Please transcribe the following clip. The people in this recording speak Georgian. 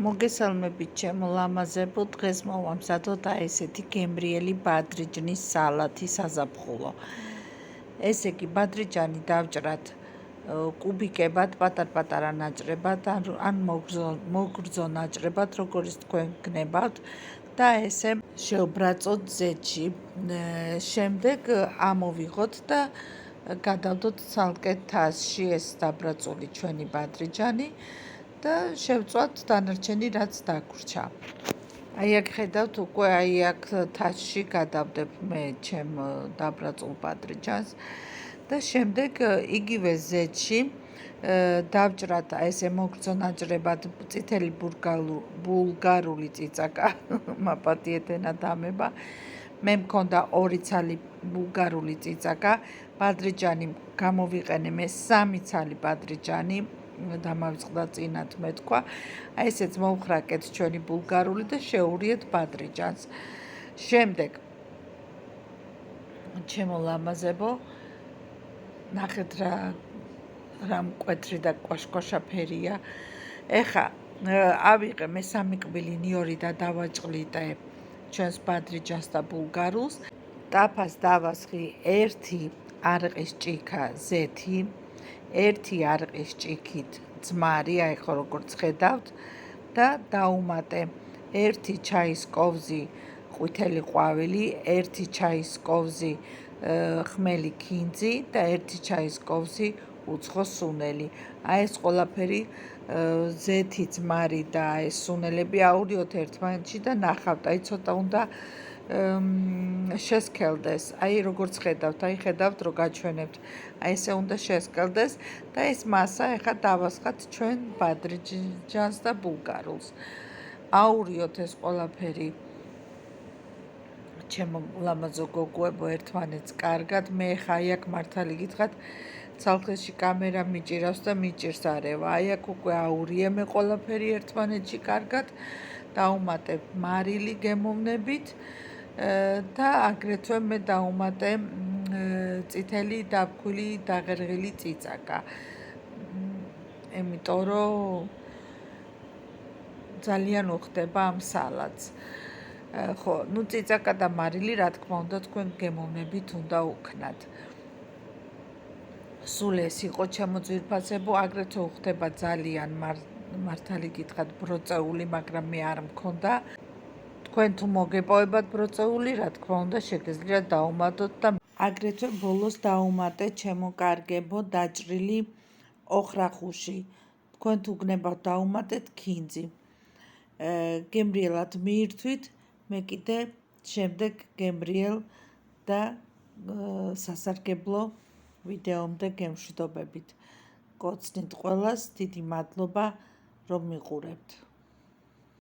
მოგესალმებით ჩემო ლამაზებო, დღეს მოვამზადოთ ესეთი გემრიელი ბადრიჯნის სალათი საზაფხულო. ესე იგი ბადრიჯანი დავჭრათ კუბიკებად, პატარ-პატარა ნაჭრებად, ან მოგრძო ნაჭრებად, როგორც თქვენ გნებავთ და ესე შევბრაწოთ ზეთში. შემდეგ ამოვიღოთ და გადავდოთ ცალკე თასში ეს დაბრაწული ჩვენი ბადრიჯანი და შევწვათ დანარჩენი რაც დაგვრჩა. აი აქ ხედავთ უკვე აქ თასში გადავდებ მე ჩემ დაბრაწულ ბადრიჯანს და შემდეგ იგივე ზეთში დავჭრათ ესე მოგრძო ნაჭრებად წითელი ბულგარული წიწაკა, მაპატიეთ ენა დამება. მე მქონდა 2 ცალი ბულგარული წიწაკა, ბადრიჯანი გამოვიყენე მე 3 ცალი ბადრიჯანი. დამავიწყდა წინათ მე თქვა, აი ესეც მოვხრაკეთ ჩვენი ბულგარული და შეურიეთ ბადრიჯანს. შემდეგ ჩემო ლამაზებო, ნახეთ რა მკვეთრი და კვაშ-კვაშა ფერია. ეხა ავიღე მე 3 კბილი ნიორი და დავაჭყლიტე ჩვენს ბადრიჯანს და ბულგარულს. ტაფას დავასხი 1 არყის ჭიქა ზეთი, 1 არყის ჭიქით ძმარი, აი ხო როგორც ხედავთ და დაუმატე 1 ჩაის კოვზი ყვითელი ყვავილი, 1 ჩაის კოვზი ხმელი ქინძი და 1 ჩაის კოვზი უცხო სუნელი. აი ეს ყველაფერი ზეთი, ძმარი და ეს სუნელები აურიოთ ერთმანეთში და ნახავთ, აი ცოტა უნდა შესკელდეს. აი როგორც ხედავთ, აი ხედავთ რომ გაჩვენებთ. აი ესე უნდა შესკელდეს და ეს მასა ეხა დავასხათ ჩვენ ბადრიჯანს და ბულგარულს. აურიოთ ეს ყველაფერი ჩემო ლამაზო გოგოებო ერთმანეთს კარგად. მე ეხა აი აქ მართალი გითხრათ, ცალქეში კამერა მიჭირავს და მიჭირს არევა. აი აქ უკვე აურიე მე ყველაფერი ერთმანეთში კარგად. დავუმატებ მარილი გემოვნებით და აგრეთვე მე დავუმატე წითელი დაბქვილი დაღერღილი წიწაკა. იმიტომ რომ ძალიან უხდება ამ სალატს. ხო, წიწაკა და მარილი რა თქმა უნდა თქვენ გემოვნებით უნდა უქნათ. სულ ეს იყო ჩემო ძვირფასებო, აგრეთვე უხდება ძალიან მართალი გითხრათ ბროწეული, მაგრამ მე არ მქონდა. თქვენ თუ მოგეპოვებათ ბროწეული, რა თქმა უნდა შეგიძლიათ დაუმატოთ და აგრეთვე ბოლოს დაუმატე ჩემო კარგებო დაჭრილი ოხრახუში. თქვენ თუ გნებავთ დაუმატეთ ქინძი. გემრიელად მიირთვით, მე კიდე შემდეგ გემრიელ და სასარგებლო ვიდეომდე გემშვიდობებით. გოცნით ყველას დიდი მადლობა რომ მიყურებთ.